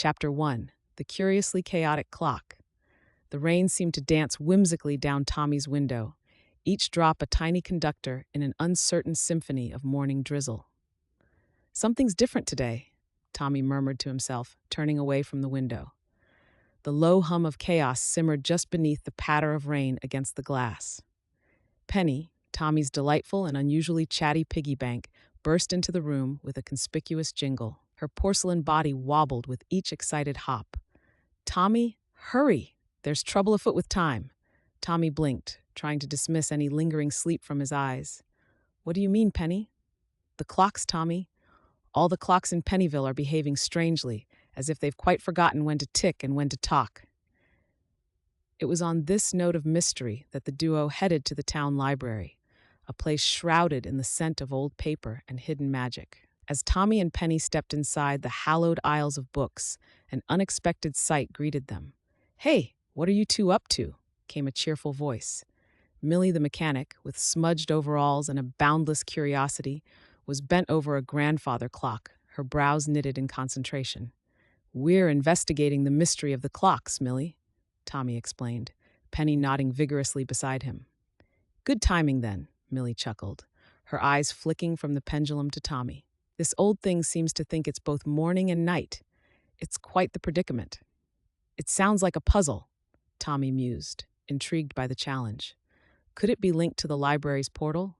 Chapter 1. The Curiously Chaotic Clock. The rain seemed to dance whimsically down Tommy's window, each drop a tiny conductor in an uncertain symphony of morning drizzle. "Something's different today," Tommy murmured to himself, turning away from the window. The low hum of chaos simmered just beneath the patter of rain against the glass. Penny, Tommy's delightful and unusually chatty piggy bank, burst into the room with a conspicuous jingle. Her porcelain body wobbled with each excited hop. "Tommy, hurry! There's trouble afoot with time." Tommy blinked, trying to dismiss any lingering sleep from his eyes. "What do you mean, Penny?" "The clocks, Tommy. All the clocks in Pennyville are behaving strangely, as if they've quite forgotten when to tick and when to talk." It was on this note of mystery that the duo headed to the town library, a place shrouded in the scent of old paper and hidden magic. As Tommy and Penny stepped inside the hallowed aisles of books, an unexpected sight greeted them. "Hey, what are you two up to?" came a cheerful voice. Millie the mechanic, with smudged overalls and a boundless curiosity, was bent over a grandfather clock, her brows knitted in concentration. "We're investigating the mystery of the clocks, Millie," Tommy explained, Penny nodding vigorously beside him. "Good timing, then," Millie chuckled, her eyes flicking from the pendulum to Tommy. "This old thing seems to think it's both morning and night. It's quite the predicament." "It sounds like a puzzle," Tommy mused, intrigued by the challenge. Could it be linked to the library's portal?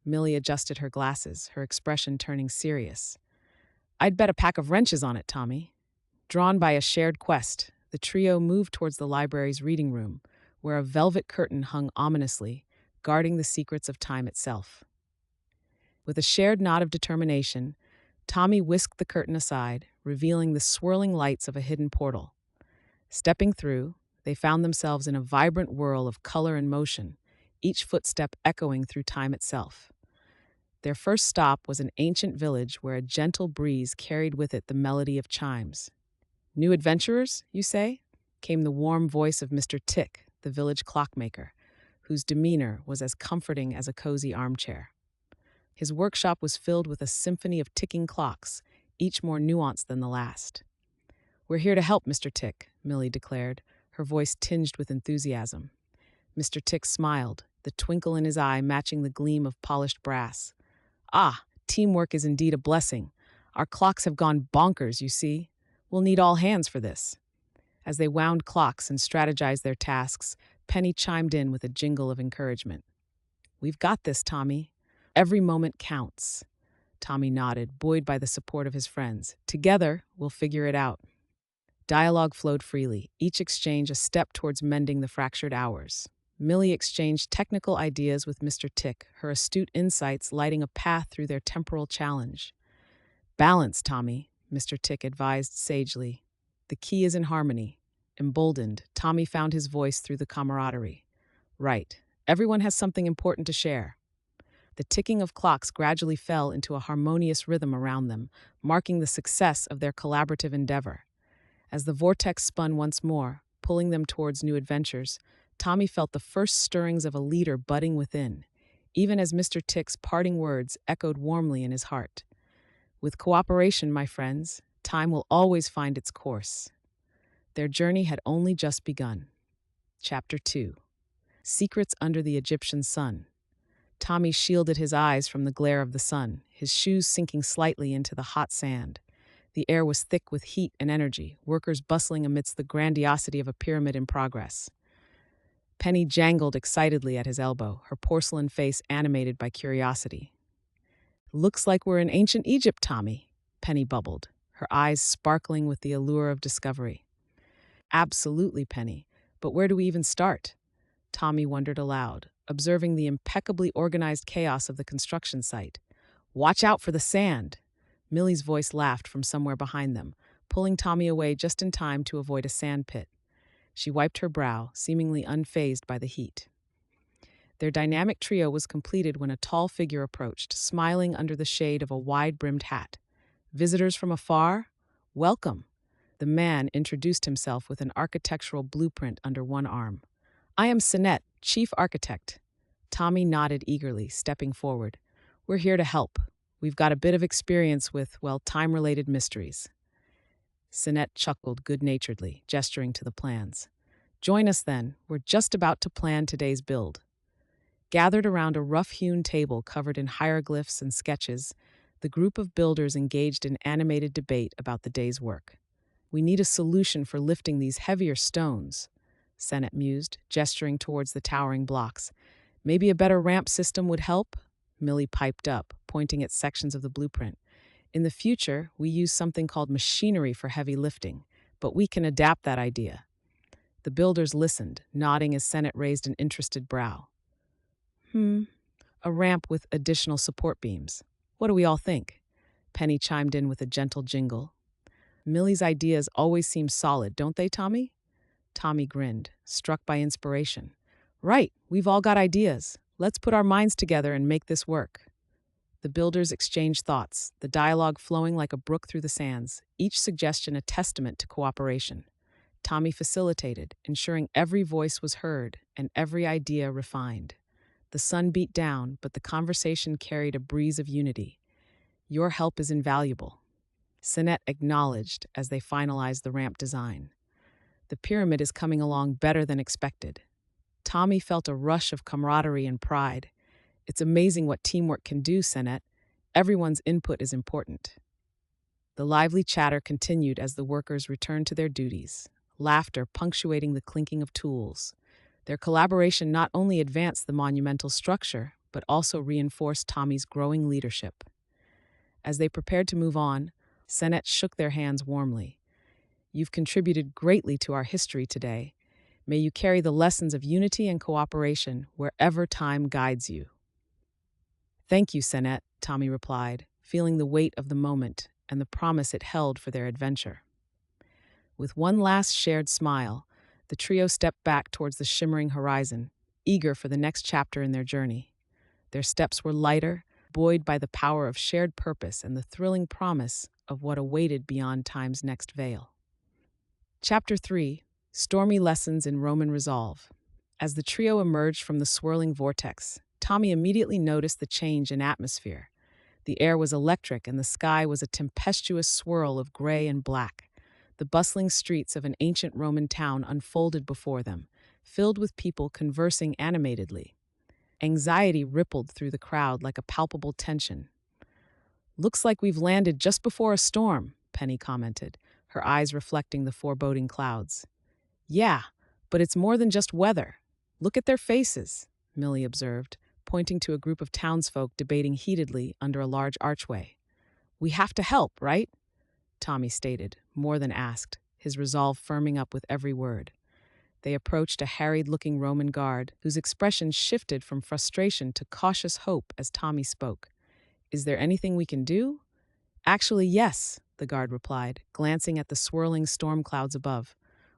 Millie adjusted her glasses, her expression turning serious. "I'd bet a pack of wrenches on it, Tommy." Drawn by a shared quest, the trio moved towards the library's reading room, where a velvet curtain hung ominously, guarding the secrets of time itself. With a shared nod of determination, Tommy whisked the curtain aside, revealing the swirling lights of a hidden portal. Stepping through, they found themselves in a vibrant whirl of color and motion, each footstep echoing through time itself. Their first stop was an ancient village where a gentle breeze carried with it the melody of chimes. "New adventurers, you say?" came the warm voice of Mr. Tick, the village clockmaker, whose demeanor was as comforting as a cozy armchair. His workshop was filled with a symphony of ticking clocks, each more nuanced than the last. "We're here to help, Mr. Tick," Millie declared, her voice tinged with enthusiasm. Mr. Tick smiled, the twinkle in his eye matching the gleam of polished brass. "Ah, teamwork is indeed a blessing. Our clocks have gone bonkers, you see. We'll need all hands for this." As they wound clocks and strategized their tasks, Penny chimed in with a jingle of encouragement. "We've got this, Tommy. Every moment counts." Tommy nodded, buoyed by the support of his friends. "Together, we'll figure it out." Dialogue flowed freely, each exchange a step towards mending the fractured hours. Millie exchanged technical ideas with Mr. Tick, her astute insights lighting a path through their temporal challenge. "Balance, Tommy," Mr. Tick advised sagely. "The key is in harmony." Emboldened, Tommy found his voice through the camaraderie. "Right. Everyone has something important to share." The ticking of clocks gradually fell into a harmonious rhythm around them, marking the success of their collaborative endeavor. As the vortex spun once more, pulling them towards new adventures, Tommy felt the first stirrings of a leader budding within, even as Mr. Tick's parting words echoed warmly in his heart. "With cooperation, my friends, time will always find its course." Their journey had only just begun. Chapter 2. Secrets Under the Egyptian Sun. Tommy shielded his eyes from the glare of the sun, his shoes sinking slightly into the hot sand. The air was thick with heat and energy, workers bustling amidst the grandiosity of a pyramid in progress. Penny jangled excitedly at his elbow, her porcelain face animated by curiosity. "Looks like we're in ancient Egypt, Tommy," Penny bubbled, her eyes sparkling with the allure of discovery. "Absolutely, Penny, but where do we even start?" Tommy wondered aloud, observing the impeccably organized chaos of the construction site. "Watch out for the sand!" Millie's voice laughed from somewhere behind them, pulling Tommy away just in time to avoid a sand pit. She wiped her brow, seemingly unfazed by the heat. Their dynamic trio was completed when a tall figure approached, smiling under the shade of a wide-brimmed hat. "Visitors from afar? Welcome." The man introduced himself with an architectural blueprint under one arm. "I am Senet, chief architect." Tommy nodded eagerly, stepping forward. "We're here to help. We've got a bit of experience with, well, time-related mysteries." Senet chuckled good-naturedly, gesturing to the plans. Join us then. We're just about to plan today's build. Gathered around a rough-hewn table covered in hieroglyphs and sketches, the group of builders engaged in animated debate about the day's work. We need a solution for lifting these heavier stones, Senet mused, gesturing towards the towering blocks. Maybe a better ramp system would help? Millie piped up, pointing at sections of the blueprint. In the future, we use something called machinery for heavy lifting, but we can adapt that idea. The builders listened, nodding as Senet raised an interested brow. A ramp with additional support beams. What do we all think? Penny chimed in with a gentle jingle. Millie's ideas always seem solid, don't they, Tommy? Tommy grinned, struck by inspiration. Right, we've all got ideas. Let's put our minds together and make this work. The builders exchanged thoughts, the dialogue flowing like a brook through the sands, each suggestion a testament to cooperation. Tommy facilitated, ensuring every voice was heard and every idea refined. The sun beat down, but the conversation carried a breeze of unity. Your help is invaluable, Senet acknowledged as they finalized the ramp design. The pyramid is coming along better than expected. Tommy felt a rush of camaraderie and pride. It's amazing what teamwork can do, Senet. Everyone's input is important. The lively chatter continued as the workers returned to their duties, laughter punctuating the clinking of tools. Their collaboration not only advanced the monumental structure, but also reinforced Tommy's growing leadership. As they prepared to move on, Senet shook their hands warmly. You've contributed greatly to our history today. May you carry the lessons of unity and cooperation wherever time guides you. Thank you, Senet, Tommy replied, feeling the weight of the moment and the promise it held for their adventure. With one last shared smile, the trio stepped back towards the shimmering horizon, eager for the next chapter in their journey. Their steps were lighter, buoyed by the power of shared purpose and the thrilling promise of what awaited beyond time's next veil. Chapter 3: Stormy Lessons in Roman Resolve. As the trio emerged from the swirling vortex, Tommy immediately noticed the change in atmosphere. The air was electric and the sky was a tempestuous swirl of gray and black. The bustling streets of an ancient Roman town unfolded before them, filled with people conversing animatedly. Anxiety rippled through the crowd like a palpable tension. Looks like we've landed just before a storm, Penny commented, her eyes reflecting the foreboding clouds. Yeah, but it's more than just weather. Look at their faces, Millie observed, pointing to a group of townsfolk debating heatedly under a large archway. We have to help, right? Tommy stated, more than asked, his resolve firming up with every word. They approached a harried-looking Roman guard, whose expression shifted from frustration to cautious hope as Tommy spoke. Is there anything we can do? Actually, yes, the guard replied, glancing at the swirling storm clouds above.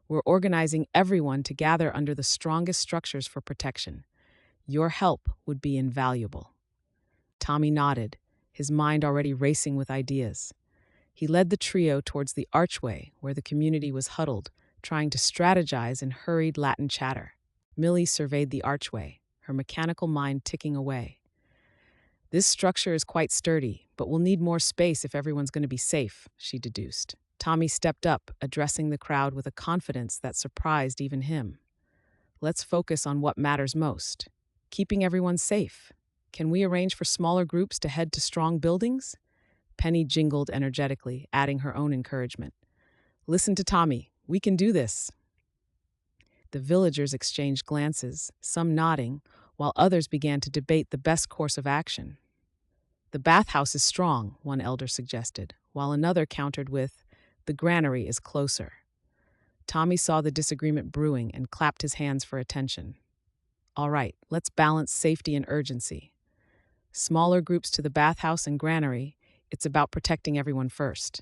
We're organizing everyone to gather under the strongest structures for protection. Your help would be invaluable. Tommy nodded, his mind already racing with ideas. He led the trio towards the archway where the community was huddled, trying to strategize in hurried Latin chatter. Millie surveyed the archway, her mechanical mind ticking away. This structure is quite sturdy, but we'll need more space if everyone's going to be safe, she deduced. Tommy stepped up, addressing the crowd with a confidence that surprised even him. Let's focus on what matters most. Keeping everyone safe. Can we arrange for smaller groups to head to strong buildings? Penny jingled energetically, adding her own encouragement. Listen to Tommy. We can do this. The villagers exchanged glances, some nodding, while others began to debate the best course of action. The bathhouse is strong, one elder suggested, while another countered with, the granary is closer. Tommy saw the disagreement brewing and clapped his hands for attention. All right, let's balance safety and urgency. Smaller groups to the bathhouse and granary, it's about protecting everyone first.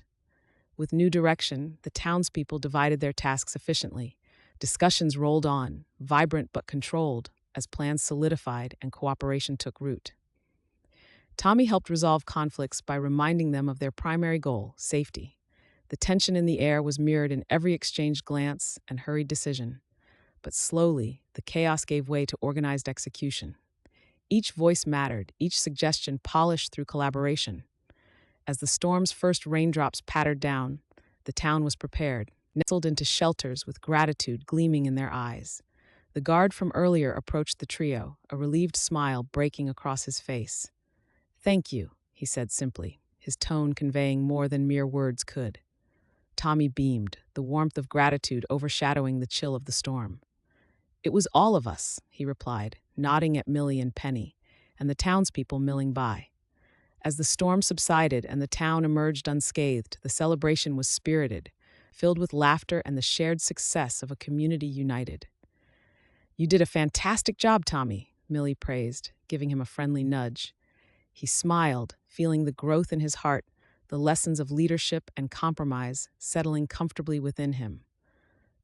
With new direction, the townspeople divided their tasks efficiently. Discussions rolled on, vibrant but controlled, as plans solidified and cooperation took root. Tommy helped resolve conflicts by reminding them of their primary goal, safety. The tension in the air was mirrored in every exchanged glance and hurried decision. But slowly, the chaos gave way to organized execution. Each voice mattered, each suggestion polished through collaboration. As the storm's first raindrops pattered down, The town was prepared, nestled into shelters with gratitude gleaming in their eyes. The guard from earlier approached the trio, a relieved smile breaking across his face. "Thank you," he said simply, his tone conveying more than mere words could. Tommy beamed, the warmth of gratitude overshadowing the chill of the storm. "It was all of us," he replied, nodding at Millie and Penny, and the townspeople milling by. As the storm subsided and the town emerged unscathed, the celebration was spirited, filled with laughter and the shared success of a community united. "You did a fantastic job, Tommy," Millie praised, giving him a friendly nudge. He smiled, feeling the growth in his heart, the lessons of leadership and compromise settling comfortably within him.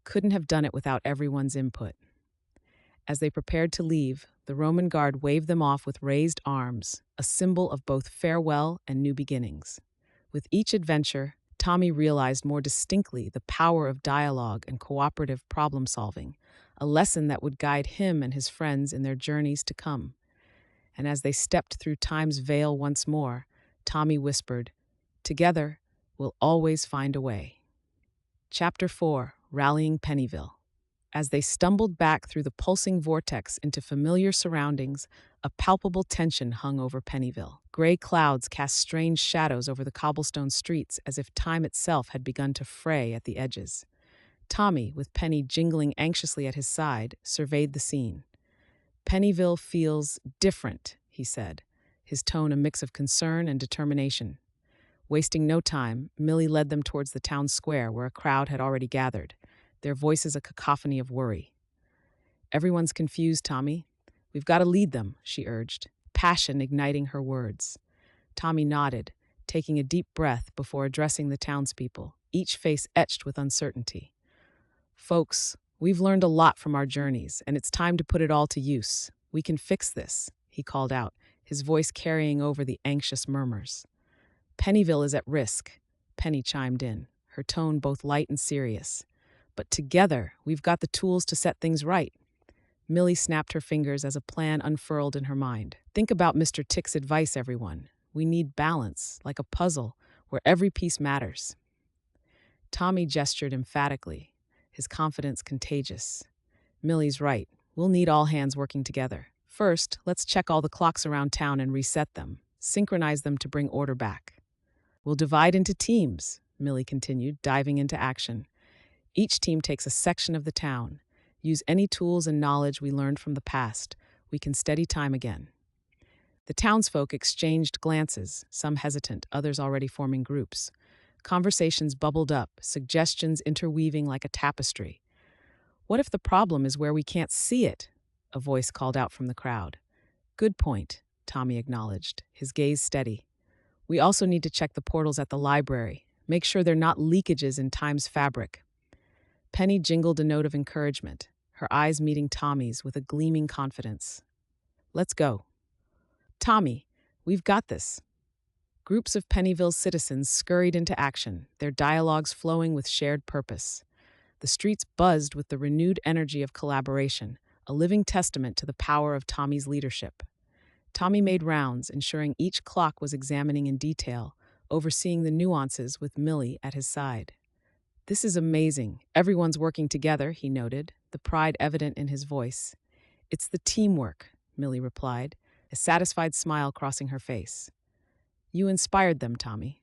Couldn't have done it without everyone's input. As they prepared to leave, the Roman guard waved them off with raised arms, a symbol of both farewell and new beginnings. With each adventure, Tommy realized more distinctly the power of dialogue and cooperative problem-solving, a lesson that would guide him and his friends in their journeys to come. And as they stepped through time's veil once more, Tommy whispered, "Together, we'll always find a way." Chapter 4: Rallying Pennyville. As they stumbled back through the pulsing vortex into familiar surroundings, a palpable tension hung over Pennyville. Gray clouds cast strange shadows over the cobblestone streets as if time itself had begun to fray at the edges. Tommy, with Penny jingling anxiously at his side, surveyed the scene. "Pennyville feels different," he said, his tone a mix of concern and determination. Wasting no time, Millie led them towards the town square where a crowd had already gathered, their voices a cacophony of worry. "Everyone's confused, Tommy. We've got to lead them," she urged, passion igniting her words. Tommy nodded, taking a deep breath before addressing the townspeople, each face etched with uncertainty. "Folks, we've learned a lot from our journeys, and it's time to put it all to use. We can fix this," he called out, his voice carrying over the anxious murmurs. "Pennyville is at risk," Penny chimed in, her tone both light and serious. "But together, we've got the tools to set things right." Millie snapped her fingers as a plan unfurled in her mind. "Think about Mr. Tick's advice, everyone. We need balance, like a puzzle, where every piece matters." Tommy gestured emphatically, his confidence contagious. "Millie's right. We'll need all hands working together. First, let's check all the clocks around town and reset them, synchronize them to bring order back. We'll divide into teams," Millie continued, diving into action. "Each team takes a section of the town. Use any tools and knowledge we learned from the past. We can steady time again." The townsfolk exchanged glances, some hesitant, others already forming groups. Conversations bubbled up, suggestions interweaving like a tapestry. "What if the problem is where we can't see it?" a voice called out from the crowd. "Good point," Tommy acknowledged, his gaze steady. "We also need to check the portals at the library, make sure they're not leakages in time's fabric." Penny jingled a note of encouragement, her eyes meeting Tommy's with a gleaming confidence. "Let's go." "Tommy, we've got this." Groups of Pennyville's citizens scurried into action, their dialogues flowing with shared purpose. The streets buzzed with the renewed energy of collaboration, a living testament to the power of Tommy's leadership. Tommy made rounds, ensuring each clock was examining in detail, overseeing the nuances with Millie at his side. "This is amazing. Everyone's working together," he noted, the pride evident in his voice. "It's the teamwork," Millie replied, a satisfied smile crossing her face. "You inspired them, Tommy."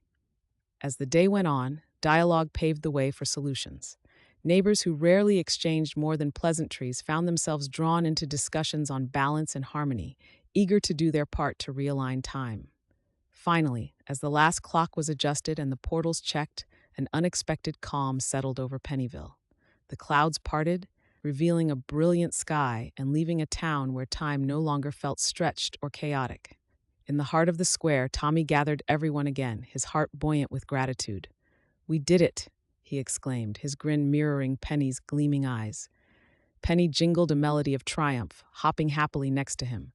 As the day went on, dialogue paved the way for solutions. Neighbors who rarely exchanged more than pleasantries found themselves drawn into discussions on balance and harmony, eager to do their part to realign time. Finally, as the last clock was adjusted and the portals checked, an unexpected calm settled over Pennyville. The clouds parted, revealing a brilliant sky and leaving a town where time no longer felt stretched or chaotic. In the heart of the square, Tommy gathered everyone again, his heart buoyant with gratitude. "We did it," he exclaimed, his grin mirroring Penny's gleaming eyes. Penny jingled a melody of triumph, hopping happily next to him.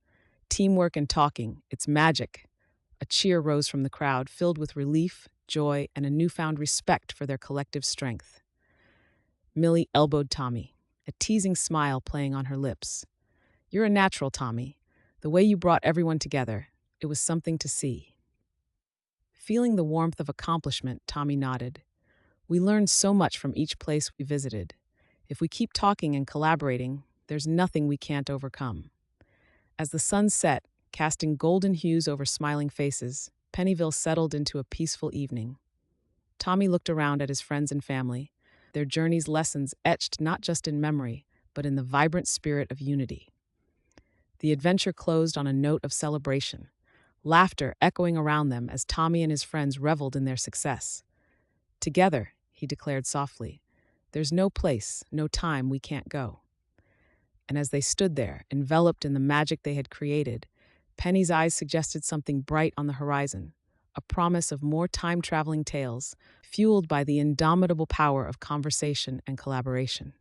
"Teamwork and talking, it's magic." A cheer rose from the crowd, filled with relief, joy, and a newfound respect for their collective strength. Millie elbowed Tommy, a teasing smile playing on her lips. "You're a natural, Tommy. The way you brought everyone together, it was something to see." Feeling the warmth of accomplishment, Tommy nodded. We learned so much from each place we visited. If we keep talking and collaborating, there's nothing we can't overcome. As the sun set, casting golden hues over smiling faces, Pennyville settled into a peaceful evening. Tommy looked around at his friends and family, their journey's lessons etched not just in memory, but in the vibrant spirit of unity. The adventure closed on a note of celebration, laughter echoing around them as Tommy and his friends reveled in their success. Together, he declared softly, there's no place, no time we can't go. And as they stood there, enveloped in the magic they had created, Penny's eyes suggested something bright on the horizon, a promise of more time-traveling tales, fueled by the indomitable power of conversation and collaboration.